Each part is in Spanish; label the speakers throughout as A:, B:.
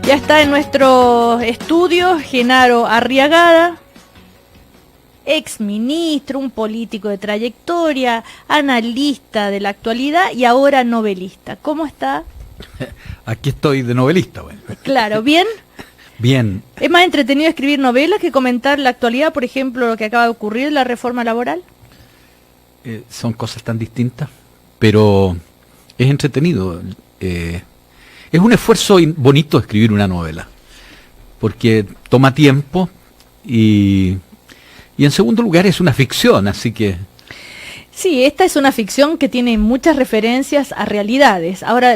A: Ya está en nuestro estudio Genaro Arriagada, ex ministro, un político de trayectoria, analista de la actualidad y ahora novelista. ¿Cómo está?
B: Aquí estoy de novelista, bueno.
A: Claro, ¿bien?
B: Bien.
A: ¿Es más entretenido escribir novelas que comentar la actualidad, por ejemplo, lo que acaba de ocurrir, la reforma laboral?
B: Son cosas tan distintas, pero es entretenido. Es un esfuerzo bonito escribir una novela, porque toma tiempo y en segundo lugar es una ficción, así que...
A: Sí, esta es una ficción que tiene muchas referencias a realidades. Ahora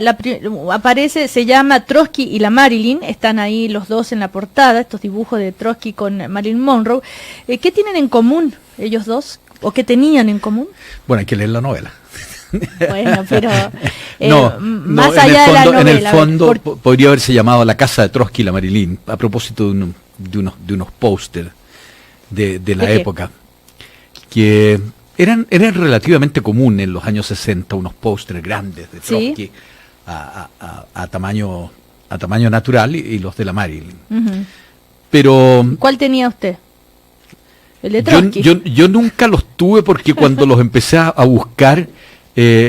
A: aparece, se llama Trotsky y la Marilyn, están ahí los dos en la portada, estos dibujos de Trotsky con Marilyn Monroe. ¿Qué tienen en común ellos dos? ¿O qué tenían en común?
B: Bueno, hay que leer la novela.
A: Bueno, pero
B: más
A: allá de la novela.
B: En el fondo podría haberse llamado La casa de Trotsky y la Marilyn, a propósito de unos pósters de la época, que eran relativamente comunes en los años 60, unos pósters grandes de Trotsky, ¿sí? a tamaño natural y los de la Marilyn. Uh-huh. Pero
A: ¿cuál tenía usted? ¿El de Trotsky?
B: Yo nunca los tuve porque cuando los empecé a buscar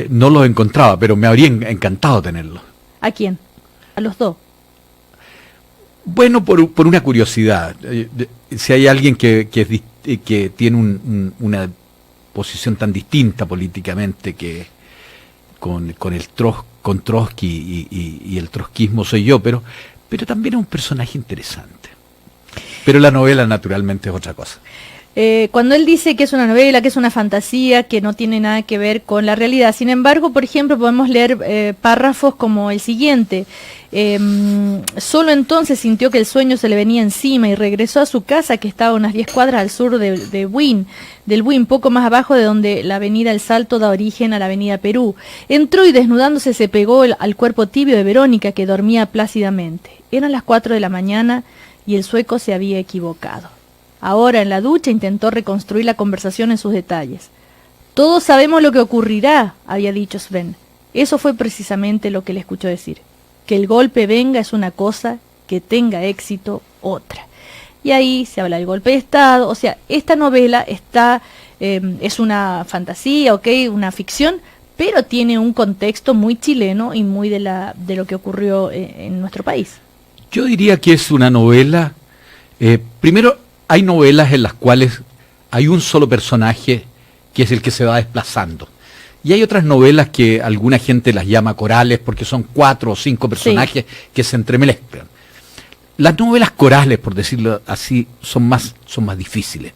B: no los encontraba, pero me habría encantado tenerlos.
A: ¿A quién? ¿A los dos?
B: Bueno, por una curiosidad. Si hay alguien que tiene una posición tan distinta políticamente que con Trotsky y el trotskismo soy yo, pero también es un personaje interesante. Pero la novela naturalmente es otra cosa.
A: Cuando él dice que es una novela, que es una fantasía, que no tiene nada que ver con la realidad, sin embargo, por ejemplo, podemos leer párrafos como el siguiente. Solo entonces sintió que el sueño se le venía encima y regresó a su casa, que estaba a unas 10 cuadras al sur del Buin, poco más abajo de donde la avenida El Salto da origen a la avenida Perú. Entró y desnudándose se pegó al cuerpo tibio de Verónica, que dormía plácidamente. Eran las 4 de la mañana y el sueco se había equivocado. Ahora, en la ducha, intentó reconstruir la conversación en sus detalles. Todos sabemos lo que ocurrirá, había dicho Sven. Eso fue precisamente lo que le escuchó decir. Que el golpe venga es una cosa, que tenga éxito otra. Y ahí se habla del golpe de Estado. O sea, esta novela es una fantasía, una ficción, pero tiene un contexto muy chileno y muy de lo que ocurrió en nuestro país.
B: Yo diría que es una novela, primero, hay novelas en las cuales hay un solo personaje que es el que se va desplazando. Y hay otras novelas que alguna gente las llama corales porque son 4 o 5 personajes que se entremezclan. Las novelas corales, por decirlo así, son más difíciles.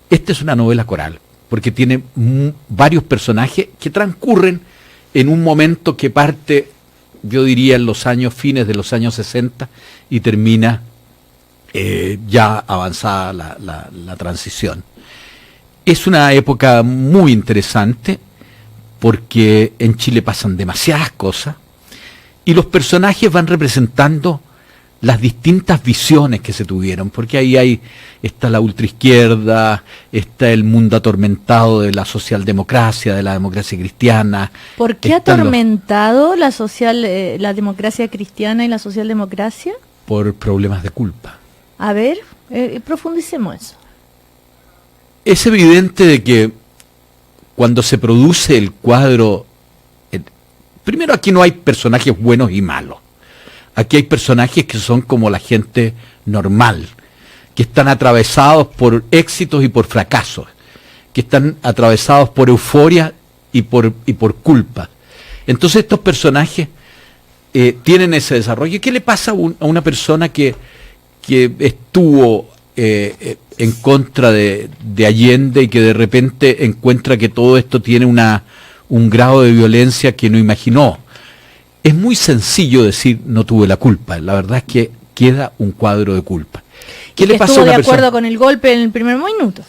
B: Esta es una novela coral porque tiene varios personajes que transcurren en un momento que parte, yo diría, en los fines de los años 60 y termina ya avanzada la transición. Es una época muy interesante porque en Chile pasan demasiadas cosas y los personajes van representando las distintas visiones que se tuvieron, porque ahí está la ultraizquierda, está el mundo atormentado de la socialdemocracia, de la democracia cristiana.
A: ¿Por qué atormentado la democracia cristiana y la socialdemocracia?
B: Por problemas de culpa.
A: A ver, profundicemos eso.
B: Es evidente de que cuando se produce el cuadro, primero aquí no hay personajes buenos y malos. Aquí hay personajes que son como la gente normal, que están atravesados por éxitos y por fracasos, que están atravesados por euforia y por culpa. Entonces estos personajes tienen ese desarrollo. ¿Qué le pasa a una persona que estuvo en contra de Allende y que de repente encuentra que todo esto tiene un grado de violencia que no imaginó? Es muy sencillo decir no tuve la culpa. La verdad es que queda un cuadro de culpa.
A: ¿Qué le pasa a una persona? ¿Estuvo de acuerdo con el golpe en el primer minuto?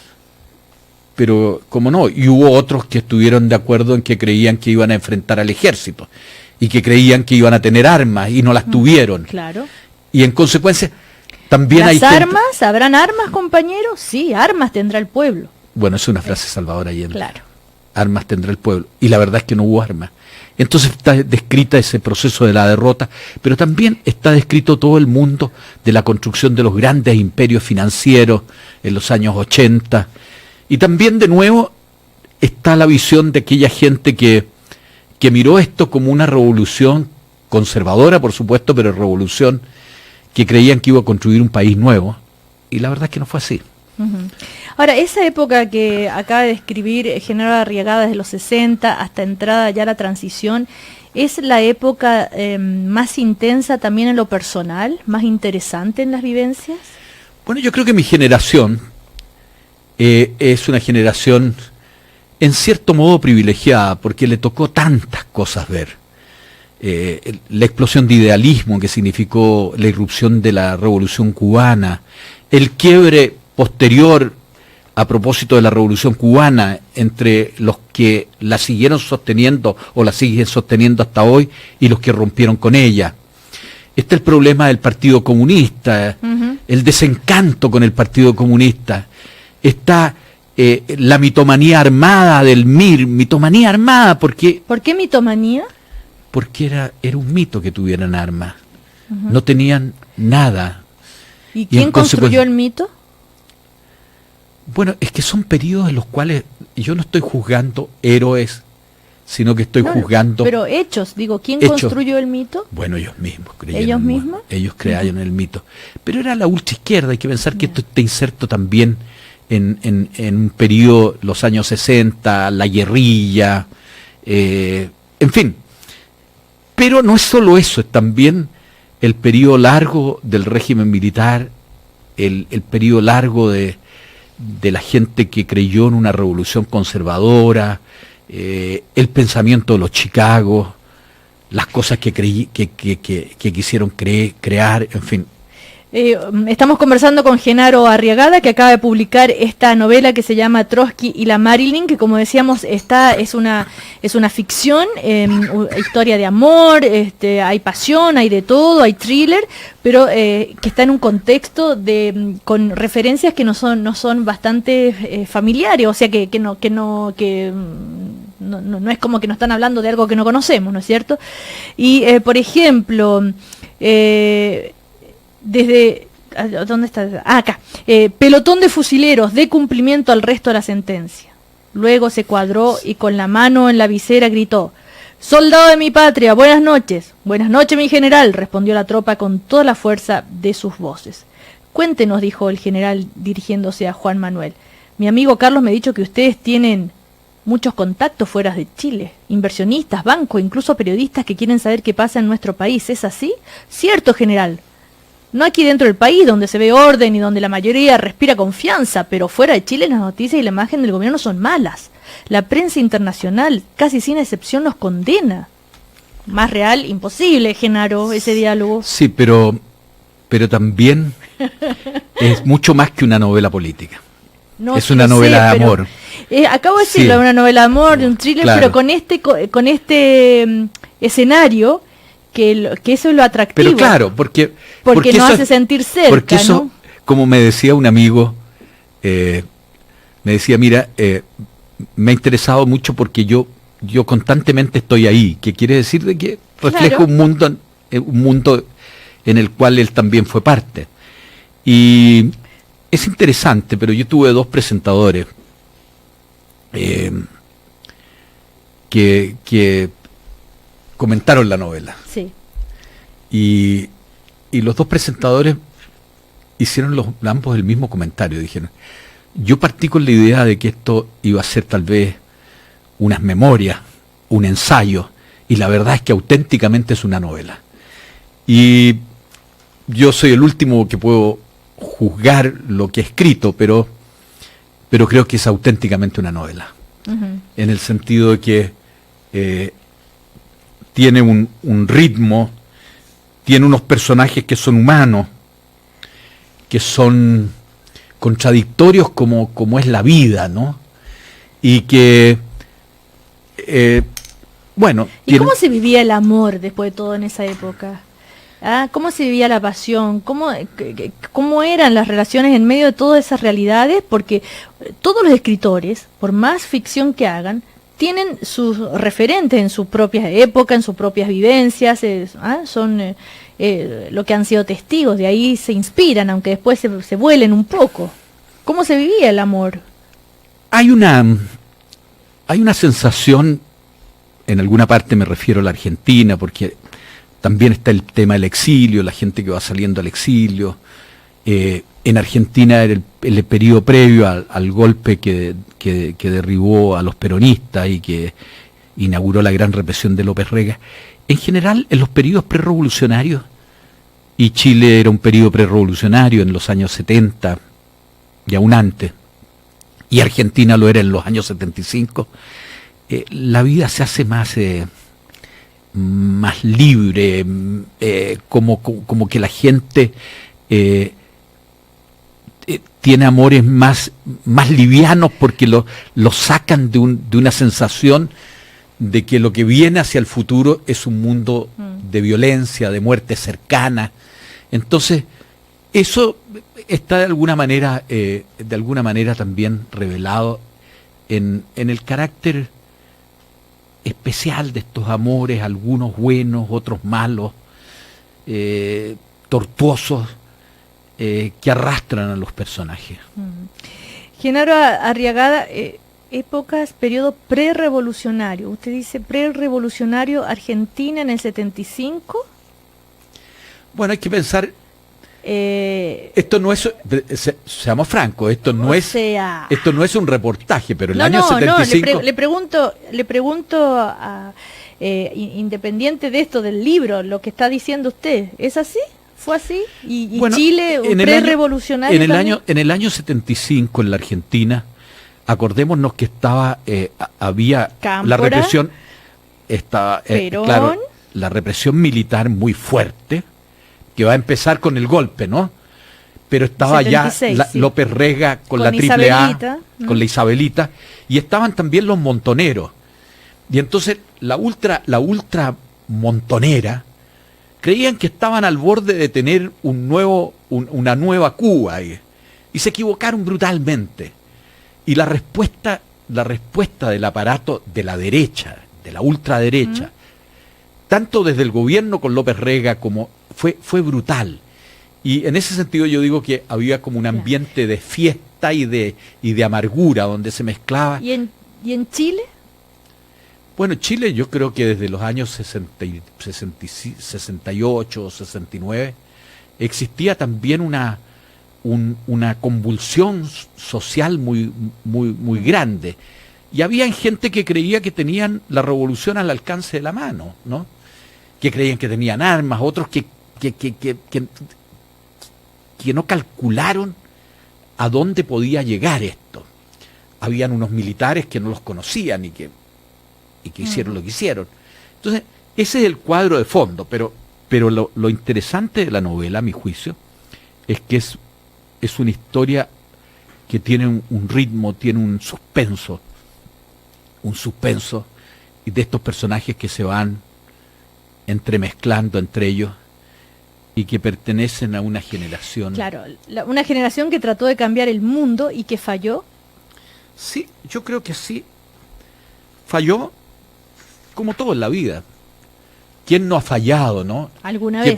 B: Pero, ¿cómo no? Y hubo otros que estuvieron de acuerdo en que creían que iban a enfrentar al ejército y que creían que iban a tener armas y no las tuvieron.
A: Claro.
B: Y en consecuencia, también hay
A: ¿Las armas? ¿Habrán armas, compañeros? Sí, armas tendrá el pueblo.
B: Bueno, es una frase Salvador Allende.
A: Claro.
B: Armas tendrá el pueblo. Y la verdad es que no hubo armas. Entonces está descrita ese proceso de la derrota, pero también está descrito todo el mundo de la construcción de los grandes imperios financieros en los años 80. Y también de nuevo está la visión de aquella gente que miró esto como una revolución conservadora, por supuesto, pero revolución que creían que iba a construir un país nuevo. Y la verdad es que no fue así.
A: Uh-huh. Ahora, esa época que acaba de describir General Arriagada, desde los 60 hasta entrada ya la transición, ¿es la época más intensa también en lo personal, más interesante en las vivencias?
B: Bueno, yo creo que mi generación es una generación en cierto modo privilegiada, porque le tocó tantas cosas ver. La explosión de idealismo que significó la irrupción de la Revolución Cubana, el quiebre posterior a propósito de la Revolución Cubana entre los que la siguieron sosteniendo o la siguen sosteniendo hasta hoy y los que rompieron con ella. Está el problema del Partido Comunista, el desencanto con el Partido Comunista. Está la mitomanía armada del MIR, mitomanía armada porque...
A: ¿Por qué mitomanía?
B: Porque era un mito que tuvieran armas. No tenían nada.
A: ¿Y quién construyó el mito?
B: Bueno, es que son periodos en los cuales yo no estoy juzgando héroes, sino que estoy juzgando...
A: Pero hechos, digo, ¿quién construyó el mito?
B: Bueno, ellos mismos creyeron.
A: ¿Ellos mismos?
B: Ellos crearon el mito. Pero era la ultraizquierda, hay que pensar que esto está inserto también en un periodo, los años 60, la guerrilla, en fin. Pero no es solo eso, es también el periodo largo del régimen militar, el periodo largo de la gente que creyó en una revolución conservadora, el pensamiento de los Chicago, las cosas que quisieron crear, en fin.
A: Estamos conversando con Genaro Arriagada, que acaba de publicar esta novela que se llama Trotsky y la Marilyn, que como decíamos es una ficción, historia de amor, hay pasión, hay de todo, hay thriller, pero que está en un contexto con referencias que no son bastante familiares, o sea que no es como que nos están hablando de algo que no conocemos, ¿no es cierto? Y por ejemplo, desde... ¿Dónde está? Acá. Pelotón de fusileros, de cumplimiento al resto de la sentencia. Luego se cuadró y con la mano en la visera gritó: «Soldado de mi patria, buenas noches». «Buenas noches, mi general», respondió la tropa con toda la fuerza de sus voces. «Cuéntenos», dijo el general dirigiéndose a Juan Manuel. «Mi amigo Carlos me ha dicho que ustedes tienen muchos contactos fuera de Chile, inversionistas, bancos, incluso periodistas que quieren saber qué pasa en nuestro país. ¿Es así?» «Cierto, general. No aquí dentro del país, donde se ve orden y donde la mayoría respira confianza, pero fuera de Chile las noticias y la imagen del gobierno son malas. La prensa internacional, casi sin excepción, los condena». Más real, imposible, Genaro, ese diálogo.
B: Sí, pero también es mucho más que una novela política.
A: No,
B: es una novela de amor.
A: Acabo de decirlo, una novela de amor, de un thriller, claro, pero con este escenario... Que eso es lo atractivo.
B: Pero claro, porque
A: nos hace sentir cerca,
B: porque eso, ¿no? Como me decía un amigo, me decía, mira, me ha interesado mucho porque yo constantemente estoy ahí, que quiere decir de que refleja un mundo en el cual él también fue parte. Y es interesante, pero yo tuve dos presentadores que comentaron la novela.
A: Sí.
B: Y los dos presentadores hicieron ambos el mismo comentario. Dijeron, yo partí con la idea de que esto iba a ser tal vez unas memorias, un ensayo, y la verdad es que auténticamente es una novela. Y yo soy el último que puedo juzgar lo que he escrito, pero creo que es auténticamente una novela. En el sentido de que tiene un ritmo, tiene unos personajes que son humanos, que son contradictorios como es la vida, ¿no? Y que, bueno...
A: ¿Y cómo se vivía el amor después de todo en esa época? ¿Ah? ¿Cómo se vivía la pasión? ¿Cómo eran las relaciones en medio de todas esas realidades? Porque todos los escritores, por más ficción que hagan, tienen sus referentes en su propia época, en sus propias vivencias, son lo que han sido testigos, de ahí se inspiran, aunque después se vuelen un poco. ¿Cómo se vivía el amor?
B: Hay una sensación, en alguna parte me refiero a la Argentina, porque también está el tema del exilio, la gente que va saliendo al exilio. En Argentina era el periodo previo al golpe que derribó a los peronistas y que inauguró la gran represión de López Rega. En general, en los periodos prerrevolucionarios, y Chile era un periodo prerrevolucionario en los años 70, y aún antes, y Argentina lo era en los años 75, la vida se hace más libre, como que la gente tiene amores más livianos porque lo sacan de una sensación de que lo que viene hacia el futuro es un mundo de violencia, de muerte cercana. Entonces, eso está de alguna manera también revelado en el carácter especial de estos amores, algunos buenos, otros malos, tortuosos, que arrastran a los personajes.
A: Genaro Arriagada, épocas, periodo prerevolucionario. Usted dice prerevolucionario, Argentina en el 75.
B: Bueno, hay que pensar, esto no es, seamos francos, esto no es un reportaje, pero el año 75...
A: Le pregunto independiente de esto del libro, lo que está diciendo usted, ¿es así? ¿Fue así? ¿Y bueno, Chile, pre-revolucionario
B: en el año 75 en la Argentina, acordémonos que había
A: Cámpora,
B: la represión, claro, la represión militar muy fuerte, que va a empezar con el golpe, ¿no? Pero estaba 76, ya López Rega con la Triple A, con la Isabelita, y estaban también los montoneros. Y entonces la ultra montonera creían que estaban al borde de tener una nueva Cuba y se equivocaron brutalmente. Y la respuesta del aparato de la derecha, de la ultraderecha, tanto desde el gobierno con López Rega como fue brutal. Y en ese sentido yo digo que había como un ambiente de fiesta y de amargura donde se mezclaba.
A: ¿Y en Chile?
B: Bueno, Chile yo creo que desde los años 68, 69, existía también una convulsión social muy grande. Y había gente que creía que tenían la revolución al alcance de la mano, ¿no? Que creían que tenían armas, otros que no calcularon a dónde podía llegar esto. Habían unos militares que no los conocían y que hicieron lo que hicieron. Entonces, ese es el cuadro de fondo, pero lo interesante de la novela, a mi juicio, es que es una historia que tiene un ritmo, tiene un suspenso, y de estos personajes que se van entremezclando entre ellos y que pertenecen a una generación.
A: Claro, una generación que trató de cambiar el mundo y que falló.
B: Sí, yo creo que sí. Falló como todo en la vida. ¿Quién no ha fallado, no?
A: ¿Alguna vez?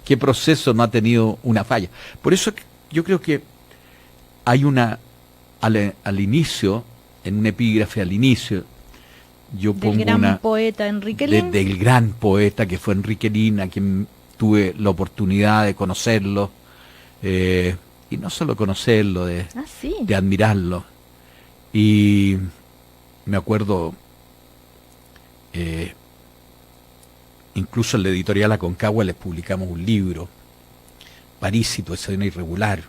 B: ¿Qué proceso no ha tenido una falla? Por eso yo creo que hay al inicio, en un epígrafe al inicio, yo pongo
A: del gran poeta Enrique Lin.
B: Del gran poeta que fue Enrique Lin, a quien tuve la oportunidad de conocerlo, y no solo conocerlo, de admirarlo. Y me acuerdo, incluso en la editorial Aconcagua les publicamos un libro, Parísito, escena irregular,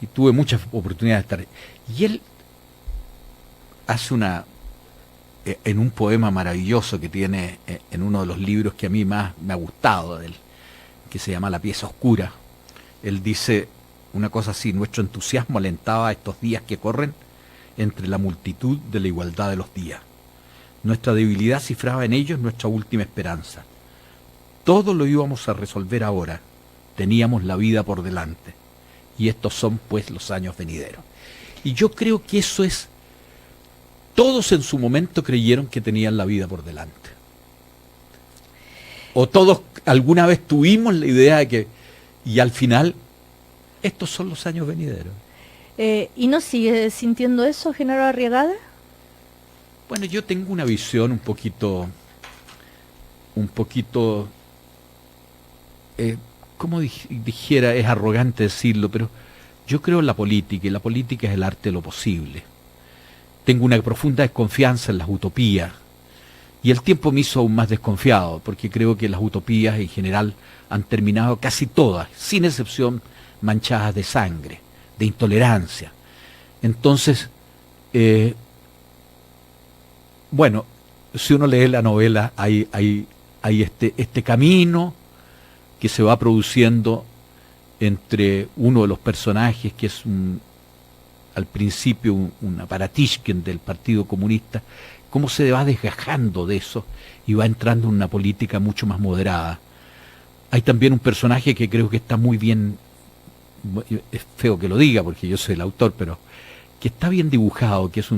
B: y tuve muchas oportunidades de estar. Y él hace en un poema maravilloso que tiene en uno de los libros que a mí más me ha gustado de él, que se llama La pieza oscura. Él dice una cosa así: nuestro entusiasmo alentaba estos días que corren entre la multitud de la igualdad de los días. Nuestra debilidad cifraba en ellos nuestra última esperanza. Todo lo íbamos a resolver ahora. Teníamos la vida por delante. Y estos son, pues, los años venideros. Y yo creo que eso es todos en su momento creyeron que tenían la vida por delante. O todos alguna vez tuvimos la idea de que, y al final, estos son los años venideros.
A: ¿Y no sigue sintiendo eso, Genaro Arriagada?
B: Bueno, yo tengo una visión un poquito, como dijera, es arrogante decirlo, pero yo creo en la política, y la política es el arte de lo posible. Tengo una profunda desconfianza en las utopías, y el tiempo me hizo aún más desconfiado, porque creo que las utopías en general han terminado casi todas, sin excepción, manchadas de sangre, de intolerancia. Entonces, bueno, si uno lee la novela, hay este camino que se va produciendo entre uno de los personajes, que es al principio un aparatishkin del Partido Comunista, cómo se va desgajando de eso y va entrando en una política mucho más moderada. Hay también un personaje que creo que está muy bien, es feo que lo diga porque yo soy el autor, pero que está bien dibujado, que es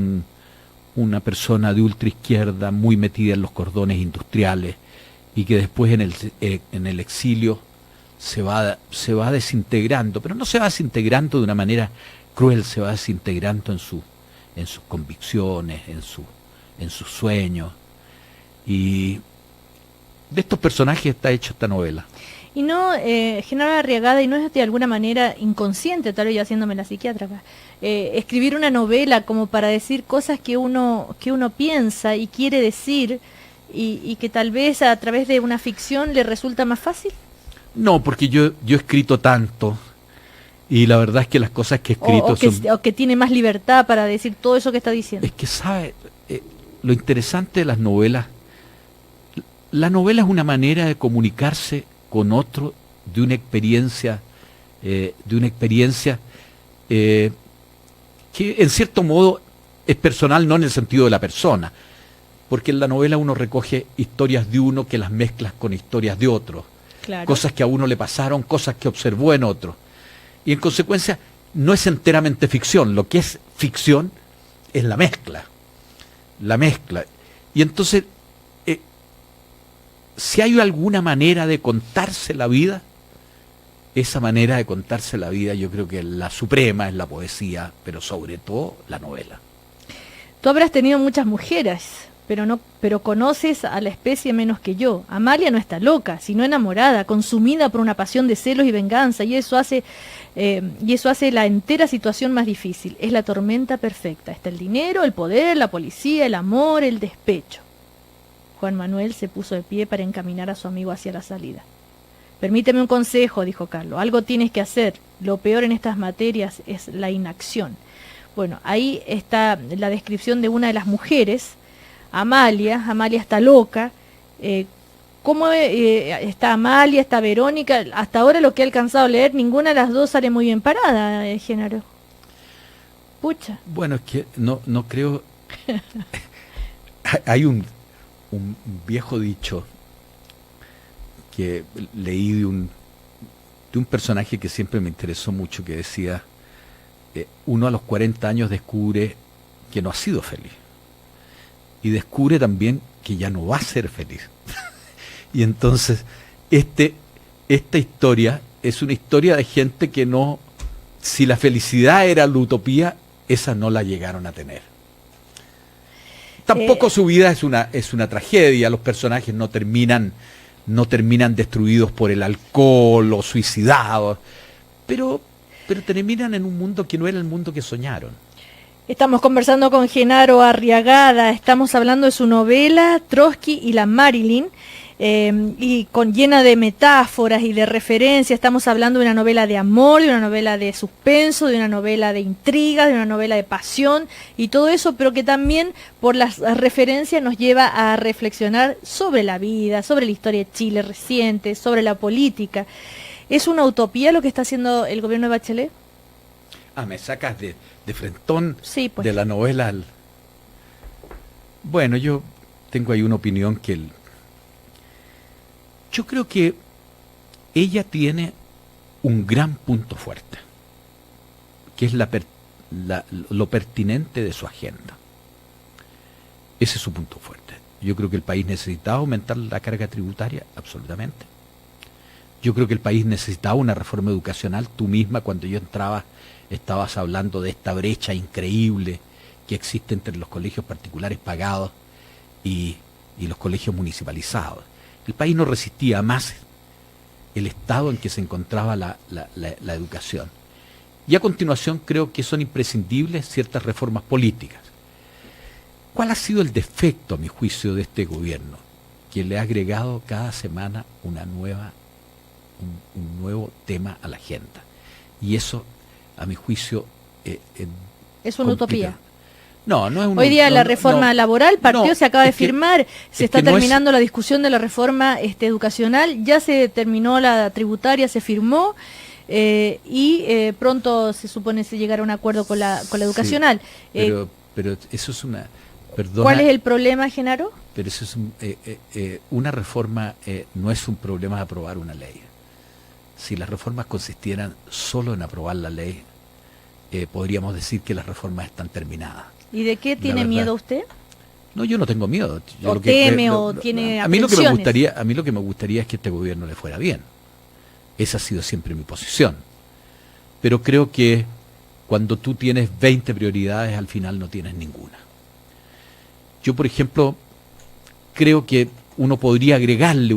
B: una persona de ultraizquierda muy metida en los cordones industriales y que después en el exilio se va desintegrando, pero no se va desintegrando de una manera cruel, se va desintegrando en sus convicciones, en sus sueños. Y de estos personajes está hecha esta novela.
A: Y no, Genaro Arriagada, y no es de alguna manera inconsciente, tal vez yo haciéndome la psiquiatra acá, escribir una novela como para decir cosas que uno piensa y quiere decir, y que tal vez a través de una ficción le resulta más fácil.
B: No, porque yo he escrito tanto, y la verdad es que las cosas que he escrito
A: o que tiene más libertad para decir todo eso que está diciendo.
B: Es que, ¿sabe? Lo interesante de las novelas, la novela es una manera de comunicarse con otro de una experiencia que en cierto modo es personal, no en el sentido de la persona, porque en la novela uno recoge historias de uno que las mezclas con historias de otro,
A: claro.
B: Cosas que a uno le pasaron, cosas que observó en otro, y en consecuencia no es enteramente ficción. Lo que es ficción es la mezcla, y entonces si hay alguna manera de contarse la vida, esa manera de contarse la vida yo creo que la suprema es la poesía, pero sobre todo la novela.
A: Tú habrás tenido muchas mujeres, pero conoces a la especie menos que yo. Amalia no está loca, sino enamorada, consumida por una pasión de celos y venganza, y eso hace la entera situación más difícil. Es la tormenta perfecta. Está el dinero, el poder, la policía, el amor, el despecho. Juan Manuel se puso de pie para encaminar a su amigo hacia la salida. Permíteme un consejo, dijo Carlos. Algo tienes que hacer. Lo peor en estas materias es la inacción. Bueno, ahí está la descripción de una de las mujeres, Amalia está loca. ¿Cómo está Amalia, está Verónica? Hasta ahora lo que he alcanzado a leer, ninguna de las dos sale muy bien parada, Genaro. Pucha.
B: Bueno, es que no creo... Hay un viejo dicho que leí de un personaje que siempre me interesó mucho, que decía, uno a los 40 años descubre que no ha sido feliz, y descubre también que ya no va a ser feliz. Y entonces esta historia es una historia de gente que no, si la felicidad era la utopía, esa no la llegaron a tener. Tampoco su vida es una tragedia, los personajes no terminan destruidos por el alcohol o suicidados, pero terminan en un mundo que no era el mundo que soñaron.
A: Estamos conversando con Genaro Arriagada, estamos hablando de su novela Trotsky y la Marilyn, y llena de metáforas y de referencias. Estamos hablando de una novela de amor, de una novela de suspenso, de una novela de intriga, de una novela de pasión y todo eso, pero que también por las referencias nos lleva a reflexionar sobre la vida, sobre la historia de Chile reciente, sobre la política. ¿Es una utopía lo que está haciendo el gobierno de Bachelet?
B: Me sacas de frentón,
A: sí, pues,
B: de la novela. Bueno, yo tengo ahí una opinión que yo creo que ella tiene un gran punto fuerte, que es lo pertinente de su agenda. Ese es su punto fuerte. Yo creo que el país necesitaba aumentar la carga tributaria, absolutamente. Yo creo que el país necesitaba una reforma educacional. Tú misma, cuando yo entraba, estabas hablando de esta brecha increíble que existe entre los colegios particulares pagados y los colegios municipalizados. El país no resistía más el estado en que se encontraba la educación. Y a continuación creo que son imprescindibles ciertas reformas políticas. ¿Cuál ha sido el defecto, a mi juicio, de este gobierno? Que le ha agregado cada semana un nuevo tema a la agenda. Y eso, a mi juicio,
A: es una utopía.
B: No, no es una.
A: Hoy día la reforma laboral partió, se acaba de firmar, se está terminando la discusión de la reforma educacional, ya se terminó la tributaria, se firmó y pronto se supone se llegará a un acuerdo con la educacional.
B: Sí, pero eso es una. Perdona,
A: ¿cuál es el problema, Genaro?
B: Pero eso es una reforma, no es un problema de aprobar una ley. Si las reformas consistieran solo en aprobar la ley, podríamos decir que las reformas están terminadas.
A: ¿Y de qué tiene miedo usted?
B: No, yo no tengo miedo. Yo
A: ¿O teme o tiene
B: a mí lo que me gustaría es que este gobierno le fuera bien. Esa ha sido siempre mi posición. Pero creo que cuando tú tienes 20 prioridades, al final no tienes ninguna. Yo, por ejemplo, creo que uno podría agregarle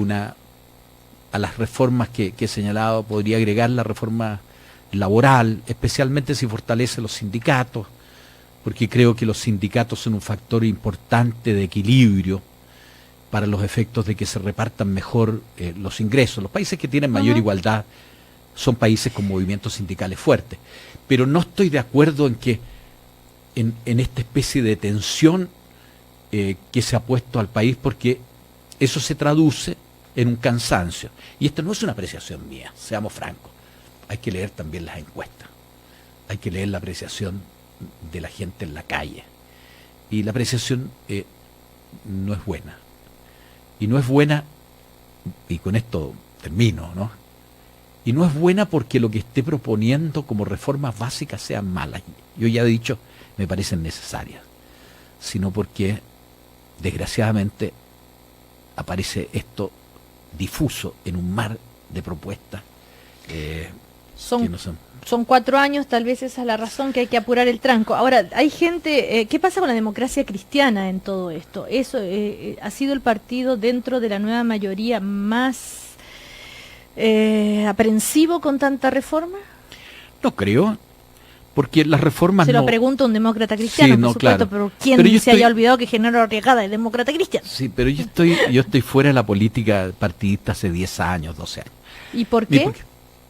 B: a las reformas que he señalado, podría agregar la reforma laboral, especialmente si fortalece los sindicatos, porque creo que los sindicatos son un factor importante de equilibrio para los efectos de que se repartan mejor los ingresos. Los países que tienen mayor igualdad son países con movimientos sindicales fuertes. Pero no estoy de acuerdo en que en esta especie de tensión que se ha puesto al país, porque eso se traduce en un cansancio. Y esto no es una apreciación mía, seamos francos. Hay que leer también las encuestas. Hay que leer la apreciación de la gente en la calle. Y la apreciación no es buena. Y no es buena, y con esto termino, ¿no? Y no es buena porque lo que esté proponiendo como reformas básicas sean malas. Yo ya he dicho, me parecen necesarias. Sino porque, desgraciadamente, aparece esto difuso en un mar de propuestas que no son.
A: Son 4 años, tal vez esa es la razón que hay que apurar el tranco. Ahora, hay gente, ¿qué pasa con la democracia cristiana en todo esto? ¿Eso ha sido el partido dentro de la nueva mayoría más aprensivo con tanta reforma?
B: No creo, porque las reformas
A: Se lo pregunto a un demócrata cristiano,
B: sí,
A: por supuesto,
B: claro.
A: pero ¿quién se haya olvidado que Genaro Arriagada es demócrata cristiano?
B: Sí, pero yo estoy fuera de la política partidista hace 10 años, 12 años.
A: ¿Y por qué?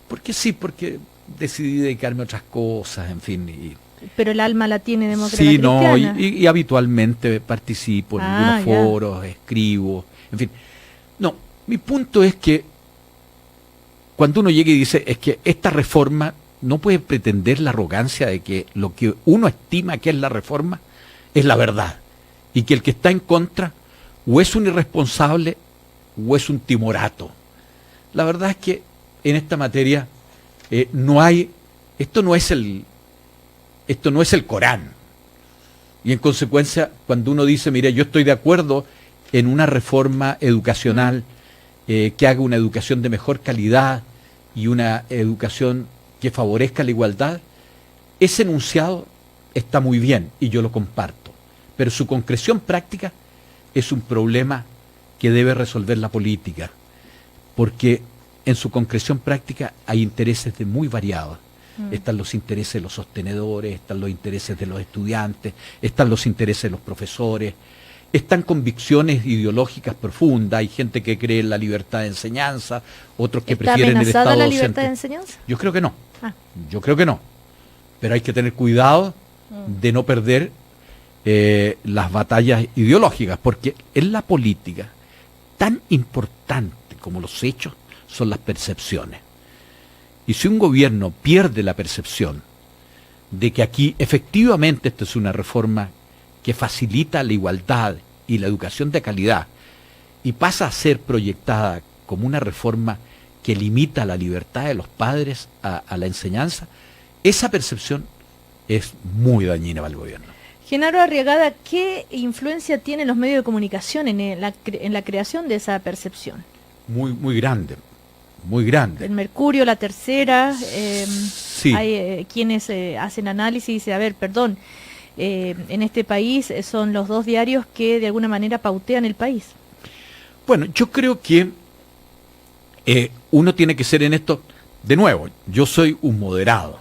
B: Porque decidí dedicarme a otras cosas, en fin.
A: Pero el alma la tiene demócrata
B: sí,
A: cristiana.
B: No, y habitualmente participo en algunos foros, escribo, en fin. No, mi punto es que cuando uno llega y dice, es que esta reforma no puede pretender la arrogancia de que lo que uno estima que es la reforma es la verdad. Y que el que está en contra o es un irresponsable o es un timorato. La verdad es que en esta materia esto no es el Corán. Y en consecuencia, cuando uno dice, mire, yo estoy de acuerdo en una reforma educacional que haga una educación de mejor calidad y una educación que favorezca la igualdad, ese enunciado está muy bien y yo lo comparto. Pero su concreción práctica es un problema que debe resolver la política, porque en su concreción práctica hay intereses de muy variados. Están los intereses de los sostenedores, están los intereses de los estudiantes, están los intereses de los profesores, están convicciones ideológicas profundas. Hay gente que cree en la libertad de enseñanza, otros que prefieren el Estado
A: ¿Está amenazada la
B: docente.
A: libertad de enseñanza?
B: Yo creo que no. Yo creo que no. Pero hay que tener cuidado de no perder las batallas ideológicas, porque en la política, tan importante como los hechos, son las percepciones. Y si un gobierno pierde la percepción de que aquí efectivamente esto es una reforma que facilita la igualdad y la educación de calidad, y pasa a ser proyectada como una reforma que limita la libertad de los padres a la enseñanza, esa percepción es muy dañina para el gobierno.
A: Genaro Arriagada, ¿qué influencia tienen los medios de comunicación en la creación de esa percepción?
B: Muy grande, muy grande.
A: El Mercurio, La Tercera,
B: Sí.
A: hay quienes hacen análisis y dicen, a ver, perdón, en este país son los dos diarios que de alguna manera pautean el país.
B: Bueno, yo creo que uno tiene que ser en esto, de nuevo, yo soy un moderado.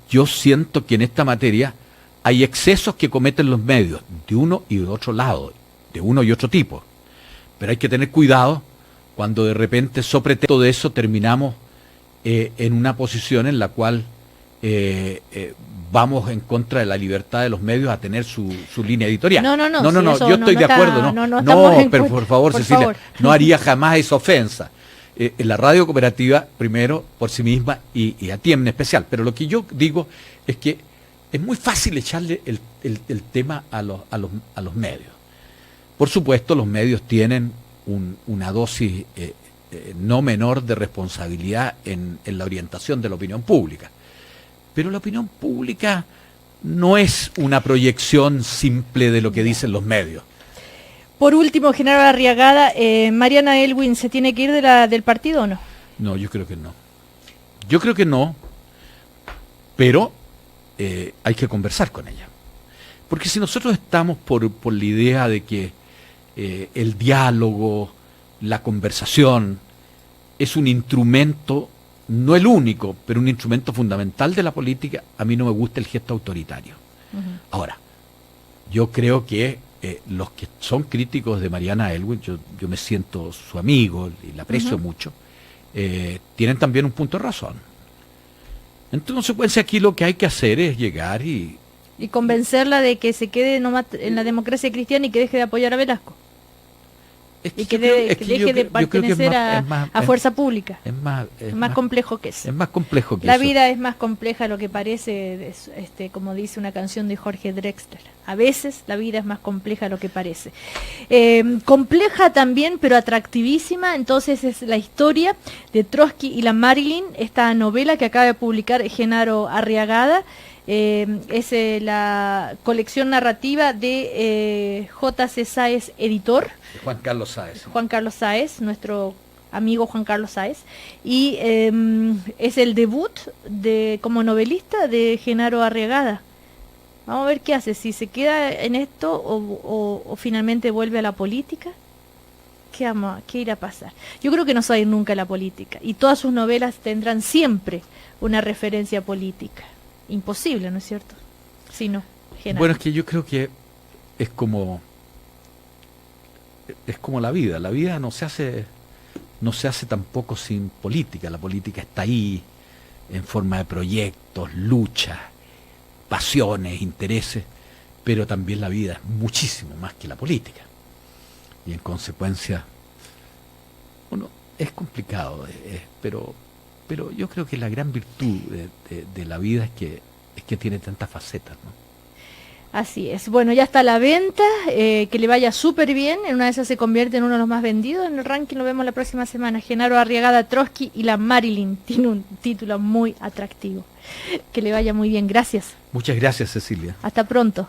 B: Yo siento que en esta materia hay excesos que cometen los medios, de uno y de otro lado, de uno y otro tipo. Pero hay que tener cuidado cuando de repente, sobre todo de eso, terminamos en una posición en la cual vamos en contra de la libertad de los medios a tener su línea editorial.
A: No,
B: yo estoy de acuerdo. Pero por favor, Cecilia, no haría jamás esa ofensa. La radio cooperativa, primero, por sí misma, y a ti en especial. Pero lo que yo digo es que es muy fácil echarle el tema a los medios. Por supuesto, los medios tienen una dosis no menor de responsabilidad en la orientación de la opinión pública. Pero la opinión pública no es una proyección simple de lo que dicen los medios.
A: Por último, Genaro Arriagada, ¿Mariana Elwin se tiene que ir del partido o no?
B: No, yo creo que no. Yo creo que no, pero hay que conversar con ella. Porque si nosotros estamos por la idea de que el diálogo, la conversación, es un instrumento, no el único, pero un instrumento fundamental de la política, a mí no me gusta el gesto autoritario. Ahora, yo creo que los que son críticos de Mariana Elwin, yo me siento su amigo y la aprecio mucho, tienen también un punto de razón. En consecuencia, aquí lo que hay que hacer es llegar y
A: convencerla de que se quede nomás en la democracia cristiana y que deje de apoyar a Velasco. Y que deje de pertenecer a Fuerza Pública.
B: Es
A: más complejo que eso.
B: Es más complejo que
A: la
B: eso.
A: La vida es más compleja de lo que parece, como dice una canción de Jorge Drexler. A veces la vida es más compleja de lo que parece. Compleja también, pero atractivísima. Entonces es la historia de Trotsky y la Marilyn, esta novela que acaba de publicar Genaro Arriagada. Es la colección narrativa de J.C. Sáez, editor.
B: Juan Carlos Sáez.
A: Juan Carlos Sáez, nuestro amigo Juan Carlos Sáez. Y es el debut como novelista de Genaro Arriagada. Vamos a ver qué hace, si se queda en esto o finalmente vuelve a la política. ¿Qué irá a pasar? Yo creo que no se va a ir nunca a la política. Y todas sus novelas tendrán siempre una referencia política. Imposible, ¿no es cierto? Sí, no. Genaro.
B: Bueno, es que yo creo que es como la vida. La vida no se hace tampoco sin política. La política está ahí en forma de proyectos, luchas, pasiones, intereses, pero también la vida es muchísimo más que la política. Y en consecuencia, bueno, es complicado, pero yo creo que la gran virtud de la vida es que tiene tantas facetas, ¿no?
A: Así es. Bueno, ya está a la venta, que le vaya súper bien. En una de esas se convierte en uno de los más vendidos en el ranking. Lo vemos la próxima semana. Genaro Arriagada, Trotsky y la Marilyn. Tiene un título muy atractivo. Que le vaya muy bien. Gracias.
B: Muchas gracias, Cecilia.
A: Hasta pronto.